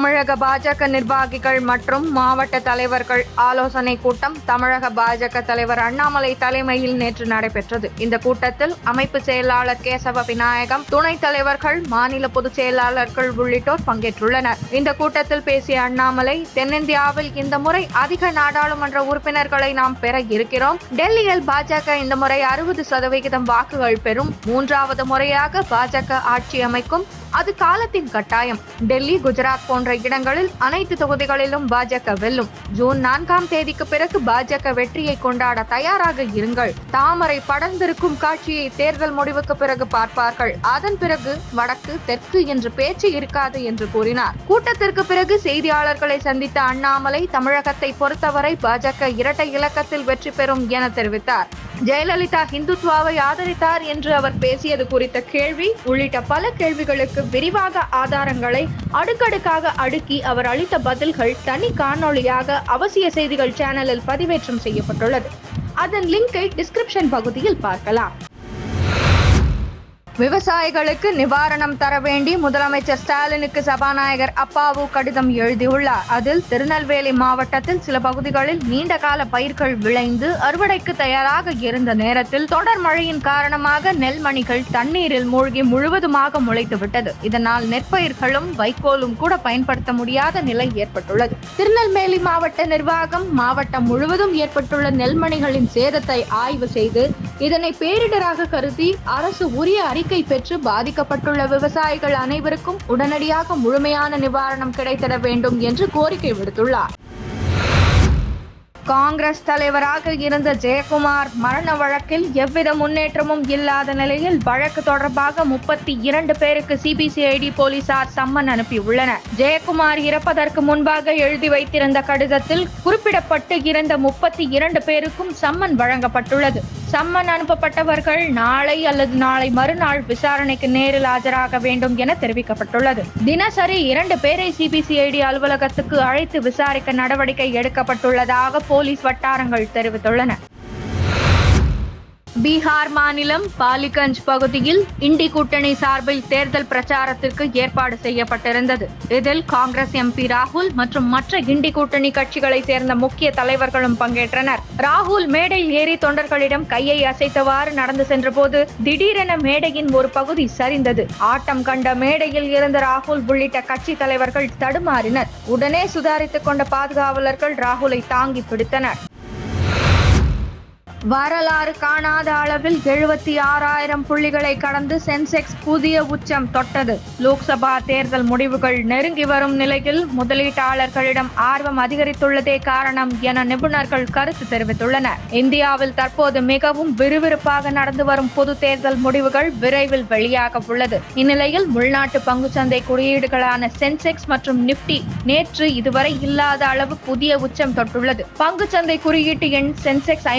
தமிழக பாஜக நிர்வாகிகள் மற்றும் மாவட்ட தலைவர்கள் ஆலோசனை கூட்டம் தமிழக பாஜக தலைவர் அண்ணாமலை தலைமையில் நேற்று நடைபெற்றது. இந்த கூட்டத்தில் அமைப்பு செயலாளர் கேசவ விநாயகம், துணைத் தலைவர்கள், மாநில பொதுச் செயலாளர்கள் உள்ளிட்டோர் பங்கேற்றுள்ளனர். இந்த கூட்டத்தில் பேசிய அண்ணாமலை, தென்னிந்தியாவில் இந்த முறை அதிக நாடாளுமன்ற உறுப்பினர்களை நாம் பெற இருக்கிறோம். டெல்லியில் பாஜக இந்த முறை 60% வாக்குகள் பெறும். 3வது முறையாக பாஜக ஆட்சி அமைக்கும். அது காலத்தின் கட்டாயம். டெல்லி, குஜராத் போன்ற இடங்களில் அனைத்து தொகுதிகளிலும் பாஜக வெல்லும். ஜூன் 4ஆம் தேதிக்கு பிறகு பாஜக வெற்றியை கொண்டாட தயாராக இருங்கள். தாமரை படர்ந்திருக்கும் காட்சியை தேர்தல் முடிவுக்கு பிறகு பார்ப்பார்கள். அதன் பிறகு வடக்கு, தெற்கு என்று பேச்சு இருக்காது என்று கூறினார். கூட்டத்திற்கு பிறகு செய்தியாளர்களை சந்தித்த அண்ணாமலை, தமிழகத்தை பொறுத்தவரை பாஜக இரட்டை இலக்கத்தில் வெற்றி பெறும் என தெரிவித்தார். ஜெயலலிதா இந்துத்துவாவை ஆதரித்தார் என்று அவர் பேசியது குறித்த கேள்வி உள்ளிட்ட பல கேள்விகளுக்கு விரிவாக ஆதாரங்களை அடுக்கடுக்காக அடுக்கி அவர் அளித்த பதில்கள் தனி காணொளியாக அவசிய செய்திகள் சேனலில் பதிவேற்றம் செய்யப்பட்டுள்ளது. அதன் லிங்கை டிஸ்கிரிப்ஷன் பகுதியில் பார்க்கலாம். விவசாயிகளுக்கு நிவாரணம் தர வேண்டி முதலமைச்சர் ஸ்டாலினுக்கு சபாநாயகர் அப்பாவு கடிதம் எழுதியுள்ளார். அதில் திருநெல்வேலி மாவட்டத்தில் சில பகுதிகளில் நீண்டகால பயிர்கள் விளைந்து அறுவடைக்கு தயாராக இருந்த நேரத்தில் தொடர் மழையின் காரணமாக நெல்மணிகள் தண்ணீரில் மூழ்கி முழுவதுமாக முளைத்துவிட்டது. இதனால் நெற்பயிர்களும் வைக்கோலும் கூட பயன்படுத்த முடியாத நிலை ஏற்பட்டுள்ளது. திருநெல்வேலி மாவட்ட நிர்வாகம் மாவட்டம் முழுவதும் ஏற்பட்டுள்ள நெல்மணிகளின் சேதத்தை ஆய்வு செய்து இதனை பேரிடராக கருதி அரசு உரிய அறிக்கை பெற்று பாதிக்கப்பட்டுள்ள விவசாயிகள் அனைவருக்கும் உடனடியாக முழுமையான நிவாரணம் கிடைத்திட வேண்டும் என்று கோரிக்கை விடுத்துள்ளார். காங்கிரஸ் தலைவராக இருந்த ஜெயக்குமார் மரண வழக்கில் எவ்வித முன்னேற்றமும் இல்லாத நிலையில் வழக்கு தொடர்பாக 32 பேருக்கு சிபிசிஐடி போலீசார் சம்மன் அனுப்பியுள்ளனர். ஜெயக்குமார் இறப்பதற்கு முன்பாக எழுதி வைத்திருந்த கடிதத்தில் குறிப்பிடப்பட்டு இருந்த 32 பேருக்கும் சம்மன் வழங்கப்பட்டுள்ளது. சம்மன் அனுப்பப்பட்டவர்கள் நாளை அல்லது நாளை மறுநாள் விசாரணைக்கு நேரில் ஆஜராக வேண்டும் என தெரிவிக்கப்பட்டுள்ளது. தினசரி 2 பேரை சிபிசிஐடி அலுவலகத்துக்கு அழைத்து விசாரிக்க நடவடிக்கை எடுக்கப்பட்டுள்ளதாக போலீஸ் வட்டாரங்கள் தெரிவித்துள்ளன. பீகார் மாநிலம் பாலிகஞ்ச் பகுதியில் இண்டி கூட்டணி சார்பில் தேர்தல் பிரச்சாரத்திற்கு ஏற்பாடு செய்யப்பட்டிருந்தது. இதில் காங்கிரஸ் எம்பி ராகுல் மற்றும் மற்ற இண்டி கூட்டணி கட்சிகளை சேர்ந்த முக்கிய தலைவர்களும் பங்கேற்றனர். ராகுல் மேடையில் ஏறி தொண்டர்களிடம் கையை அசைத்தவாறு நடந்து சென்றபோது திடீரென மேடையின் ஒரு பகுதி சரிந்தது. ஆட்டம் கண்ட மேடையில் இருந்த ராகுல் உள்ளிட்ட கட்சி தலைவர்கள் தடுமாறினர். உடனே சுதாரித்துக் கொண்ட பாதுகாவலர்கள் ராகுலை தாங்கி பிடித்தனர். வரலாறு காணாத அளவில் 76,000 புள்ளிகளை கடந்து சென்செக்ஸ் புதிய உச்சம் தொட்டது. லோக்சபா தேர்தல் முடிவுகள் நெருங்கி வரும் நிலையில் முதலீட்டாளர்களிடம் ஆர்வம் அதிகரித்துள்ளதே காரணம் என நிபுணர்கள் கருத்து தெரிவித்துள்ளனர். இந்தியாவில் தற்போது மிகவும் விறுவிறுப்பாக நடந்து வரும் பொது தேர்தல் முடிவுகள் விரைவில் வெளியாக உள்ளது. இந்நிலையில் உள்நாட்டு பங்குச்சந்தை குறியீடுகளான சென்செக்ஸ் மற்றும் நிப்டி நேற்று இதுவரை இல்லாத அளவு புதிய உச்சம் தொட்டுள்ளது. பங்குச்சந்தை குறியீட்டு எண் சென்செக்ஸ்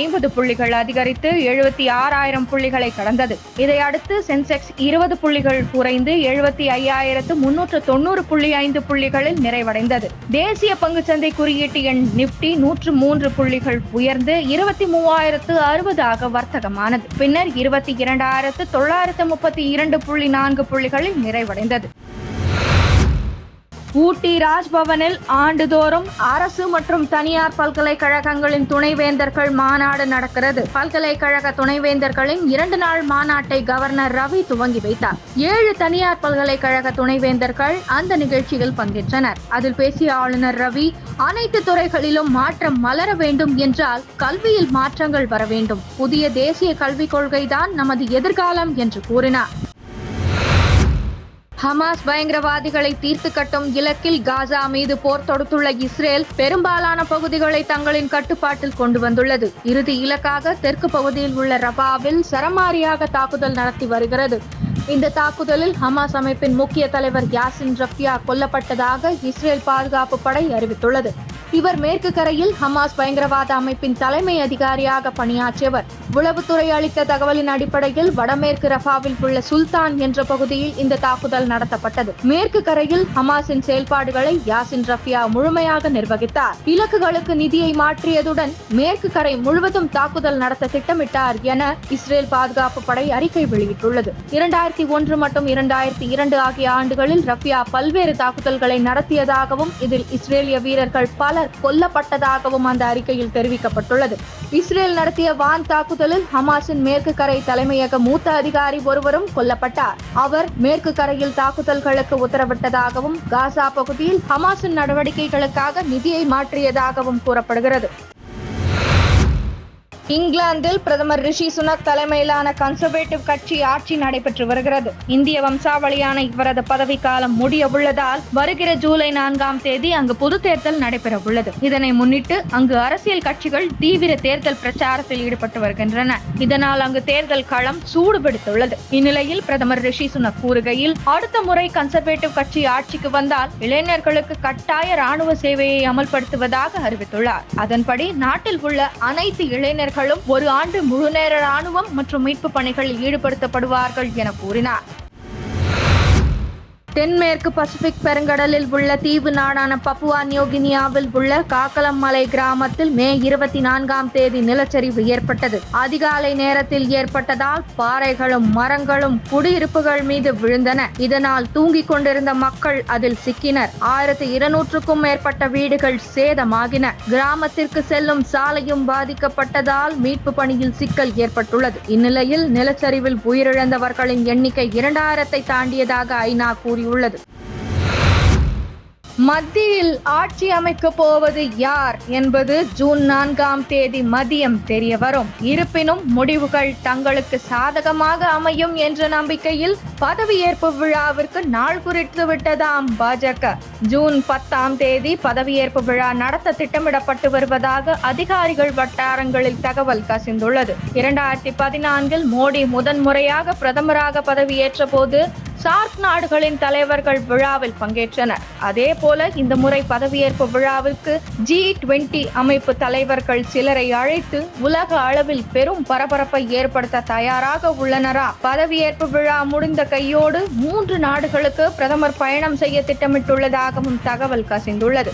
550 புள்ளிகள் அதிகரித்து 76,000 புள்ளிகளை கடந்தது. இதையடுத்து சென்செக்ஸ் 20 புள்ளிகள் குறைந்து 75,390.5 புள்ளிகளில் நிறைவடைந்தது. தேசிய பங்குச்சந்தை குறியீட்டு எண் நிப்டி 103 புள்ளிகள் உயர்ந்து 23,060 வர்த்தகமானது. பின்னர் 22,932.4 புள்ளிகளில் நிறைவடைந்தது. ஊட்டி ராஜ்பவனில் ஆண்டுதோறும் அரசு மற்றும் தனியார் பல்கலைக்கழகங்களின் துணைவேந்தர்கள் மாநாடு நடக்கிறது. பல்கலைக்கழக துணைவேந்தர்களின் 2 நாள் மாநாட்டை கவர்னர் ரவி துவங்கி வைத்தார். 7 தனியார் பல்கலைக்கழக துணைவேந்தர்கள் அந்த நிகழ்ச்சியில் பங்கேற்றனர். அதில் பேசிய ஆளுநர் ரவி, அனைத்து துறைகளிலும் மாற்றம் மலர வேண்டும் என்றால் கல்வியில் மாற்றங்கள் வர வேண்டும். புதிய தேசிய கல்விக் கொள்கைதான் நமது எதிர்காலம் என்று கூறினார். ஹமாஸ் பயங்கரவாதிகளை தீர்த்து கட்டும் இலக்கில் காசா மீது போர் தொடுத்துள்ள இஸ்ரேல் பெரும்பாலான பகுதிகளை தங்களின் கட்டுப்பாட்டில் கொண்டு வந்துள்ளது. இறுதி இலக்காக தெற்கு பகுதியில் உள்ள ரபாவில் சரமாரியாக தாக்குதல் நடத்தி வருகிறது. இந்த தாக்குதலில் ஹமாஸ் அமைப்பின் முக்கிய தலைவர் யாசின் ரஃபியா கொல்லப்பட்டதாக இஸ்ரேல் பாதுகாப்பு படை அறிவித்துள்ளது. இவர் மேற்கு கரையில் ஹமாஸ் பயங்கரவாத அமைப்பின் தலைமை அதிகாரியாக பணியாற்றியவர். உளவுத்துறை அளித்த தகவலின் அடிப்படையில் வடமேற்கு ரஃபாவில் உள்ள சுல்தான் என்ற பகுதியில் இந்த தாக்குதல் நடத்தப்பட்டது. மேற்கு கரையில் ஹமாஸின் செயல்பாடுகளை யாசின் ரஃபியா முழுமையாக நிர்வகித்தார். இலக்குகளுக்கு நிதியை மாற்றியதுடன் மேற்கு கரை முழுவதும் தாக்குதல் நடத்த திட்டமிட்டார் என இஸ்ரேல் பாதுகாப்பு படை அறிக்கை வெளியிட்டுள்ளது. 2001 மற்றும் 2002 ஆகிய ஆண்டுகளில் ரஃபியா பல்வேறு தாக்குதல்களை நடத்தியதாகவும் இதில் இஸ்ரேலிய வீரர்கள் பலர் கொல்லப்பட்டதாகவும் அந்த அறிக்கையில் தெரிவிக்கப்பட்டுள்ளது. இஸ்ரேல் நடத்திய வான் தாக்குதலில் ஹமாஸின் மேற்கு கரை தலைமையக மூத்த அதிகாரி ஒருவரும் கொல்லப்பட்டார். அவர் மேற்கு கரையில் தாக்குதல்களுக்கு உத்தரவிட்டதாகவும் காசா பகுதியில் ஹமாஸின் நடவடிக்கைகளுக்காக நிதியை மாற்றியதாகவும் கூறப்படுகிறது. இங்கிலாந்தில் பிரதமர் ரிஷி சுனக் தலைமையிலான கன்சர்வேட்டிவ் கட்சி ஆட்சி நடைபெற்று வருகிறது. இந்திய வம்சாவளியான இவரது பதவிக்காலம் முடிய உள்ளதால் வருகிற ஜூலை 4ஆம் தேதி அங்கு பொது தேர்தல் நடைபெற உள்ளது. இதனை முன்னிட்டு அங்கு அரசியல் கட்சிகள் தீவிர தேர்தல் பிரச்சாரத்தில் ஈடுபட்டு வருகின்றன. இதனால் அங்கு தேர்தல் களம் சூடுபிடித்துள்ளது. இந்நிலையில் பிரதமர் ரிஷி சுனக் கூறுகையில், அடுத்த முறை கன்சர்வேட்டிவ் கட்சி ஆட்சிக்கு வந்தால் இளைஞர்களுக்கு கட்டாய ராணுவ சேவையை அமல்படுத்துவதாக அறிவித்துள்ளார். அதன்படி நாட்டில் உள்ள அனைத்து இளைஞர்கள் ஒரு ஆண்டு முழுநேர ராணுவம் மற்றும் மீட்பு பணிகளில் ஈடுபடுத்தப்படுவார்கள் என கூறினார். தென்மேற்கு பசிபிக் பெருங்கடலில் உள்ள தீவு நாடான பப்புவா நியூகினியாவில் உள்ள காக்கலம் மலை கிராமத்தில் மே 24ஆம் தேதி நிலச்சரிவு ஏற்பட்டது. அதிகாலை நேரத்தில் ஏற்பட்டதால் பாறைகளும் மரங்களும் குடியிருப்புகள் மீது விழுந்தன. இதனால் தூங்கிக் கொண்டிருந்த மக்கள் அதில் சிக்கினர். 1200க்கும் மேற்பட்ட வீடுகள் சேதமாகின. கிராமத்திற்கு செல்லும் சாலையும் பாதிக்கப்பட்டதால் மீட்பு பணியில் சிக்கல் ஏற்பட்டுள்ளது. இந்நிலையில் நிலச்சரிவில் உயிரிழந்தவர்களின் எண்ணிக்கை 2000-ஐ தாண்டியதாக ஐநா கூறியுள்ளது. மத்தியில் ஆட்சி அமைக்க போவது யார் என்பது ஜூன் 4ஆம் தேதி மதியம் தெரிய வரும். இருப்பினும் முடிவுகள் தங்களுக்கு சாதகமாக அமையும் என்ற நம்பிக்கையில் பதவியேற்பு விழாவிற்கு நாள் குறித்து விட்டதாம் பாஜக. ஜூன் 10ஆம் தேதி பதவியேற்பு விழா நடத்த திட்டமிடப்பட்டு வருவதாக அதிகாரிகள் வட்டாரங்களில் தகவல் கசிந்துள்ளது. 2014இல் மோடி முதன்முறையாக பிரதமராக பதவியேற்ற போது சார்க் நாடுகளின் தலைவர்கள் விழாவில் பங்கேற்றனர். அதே போல இந்த முறை பதவியேற்பு விழாவிற்கு G20 அமைப்பு தலைவர்கள் சிலரை அழைத்து உலக அளவில் பெரும் பரபரப்பை ஏற்படுத்த தயாராக உள்ளனரா? பதவியேற்பு விழா முடிந்த கையோடு 3 நாடுகளுக்கு பிரதமர் பயணம் செய்ய திட்டமிட்டுள்ளதாகவும் தகவல் கசிந்துள்ளது.